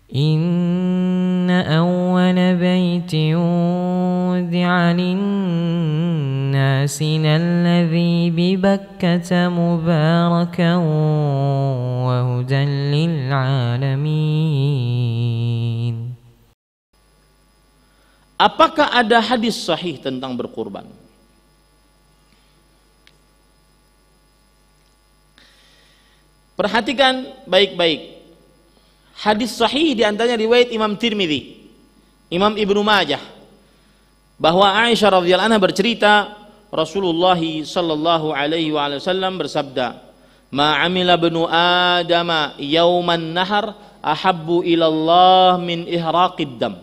Inna awwala baytin wudi'a lin-nasi alladhi bi Bakkata mubarakan wa hudan lil-alamin. Apakah ada hadis sahih tentang berkurban? Perhatikan baik-baik. Hadis sahih diantaranya riwayat Imam Tirmidzi, Imam Ibnu Majah, bahwa Aisyah radhiyallahu anha bercerita Rasulullah sallallahu alaihi wasallam bersabda, "Ma 'amila ibnu Adama yauman nahar ahabbu ila Allah min ihraqid dam."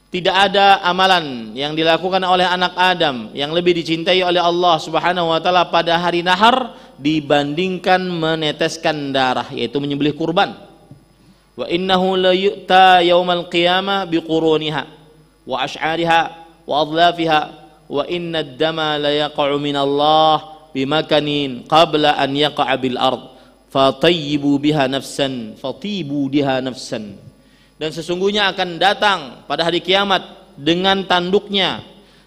Tidak ada amalan yang dilakukan oleh anak Adam yang lebih dicintai oleh Allah Subhanahu wa taala pada hari nahar dibandingkan meneteskan darah, yaitu menyembelih kurban. Wa innahu la yu'ta yaumal qiyamah biquruniha wa ash'ariha wa adlafiha wa inna ad-dama la yaqa'u min Allah bimakanin qabla an yaqa'a bil ard fatayyibu biha nafsan fatibu biha nafsan. Dan sesungguhnya akan datang pada hari kiamat dengan tanduknya,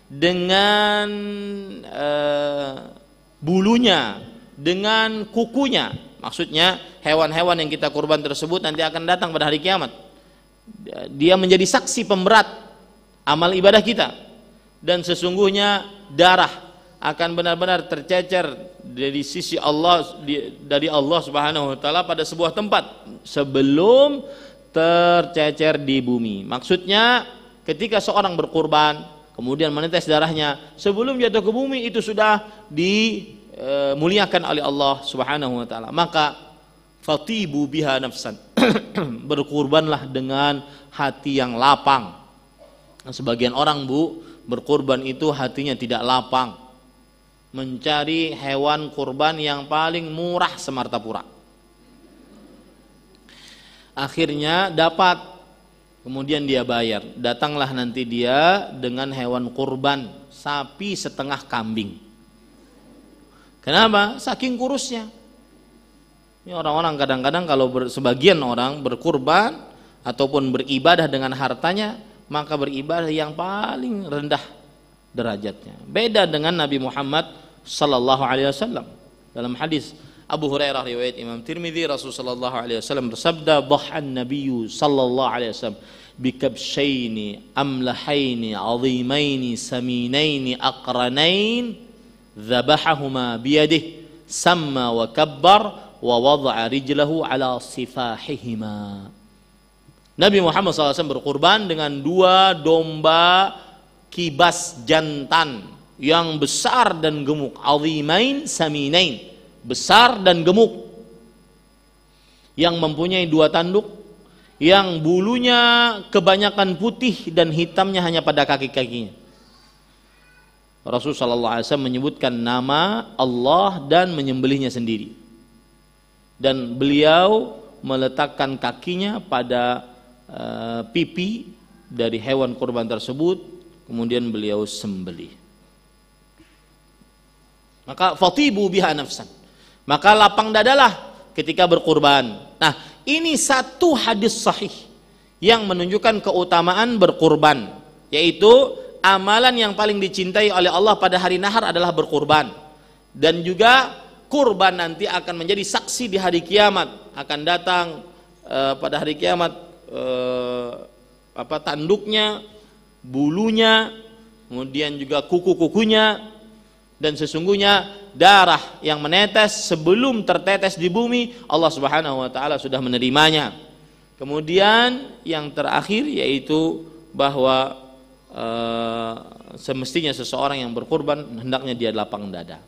dengan bulunya, dengan kukunya. Maksudnya hewan-hewan yang kita kurban tersebut nanti akan datang pada hari kiamat. Dia menjadi saksi pemberat amal ibadah kita. Dan sesungguhnya darah akan benar-benar tercecer dari sisi Allah, dari Allah Subhanahu wa taala pada sebuah tempat sebelum tercecer di bumi. Maksudnya ketika seorang berkurban kemudian menetes darahnya, sebelum jatuh ke bumi itu sudah dimuliakan oleh Allah Subhanahu wa taala. Maka fatibu biha nafsan. Berkurbanlah dengan hati yang lapang. Sebagian orang, Bu, berkurban itu hatinya tidak lapang. Mencari hewan kurban yang paling murah semartapura. Akhirnya dapat, kemudian dia bayar. Datanglah nanti dia dengan hewan kurban sapi setengah kambing. Kenapa? Saking kurusnya. Ini orang-orang kadang-kadang kalau sebagian orang berkurban ataupun beribadah dengan hartanya, maka beribadah yang paling rendah derajatnya. Beda dengan Nabi Muhammad sallallahu alaihi wasallam. Dalam hadis Abu Hurairah riwayat Imam Tirmidzi, Rasulullah sallallahu alaihi wasallam bersabda, "Dhahan Nabiyyu sallallahu alaihi wasallam bikabshaini amlahaini azimaini saminaini aqranain dzabahahuma biyadihi samma wa kabbar wa wada'a rijlahu ala sifahihima." Nabi Muhammad SAW berkurban dengan 2 domba kibas jantan yang besar dan gemuk, azimain saminain, besar dan gemuk, yang mempunyai 2 tanduk, yang bulunya kebanyakan putih dan hitamnya hanya pada kaki-kakinya. Rasulullah SAW menyebutkan nama Allah dan menyembelihnya sendiri, dan beliau meletakkan kakinya pada pipi dari hewan kurban tersebut, kemudian beliau sembelih. Maka fatibu biha nafsan, maka lapang dadalah ketika berkurban. Nah, ini satu hadis sahih yang menunjukkan keutamaan berkurban, yaitu amalan yang paling dicintai oleh Allah pada hari nahar adalah berkurban. Dan juga kurban nanti akan menjadi saksi di hari kiamat. Akan datang pada hari kiamat tanduknya, bulunya, kemudian juga kuku-kukunya. Dan sesungguhnya darah yang menetes sebelum tertetes di bumi, Allah Subhanahu wa taala sudah menerimanya. Kemudian yang terakhir yaitu bahwa semestinya seseorang yang berkurban hendaknya dia lapang dada.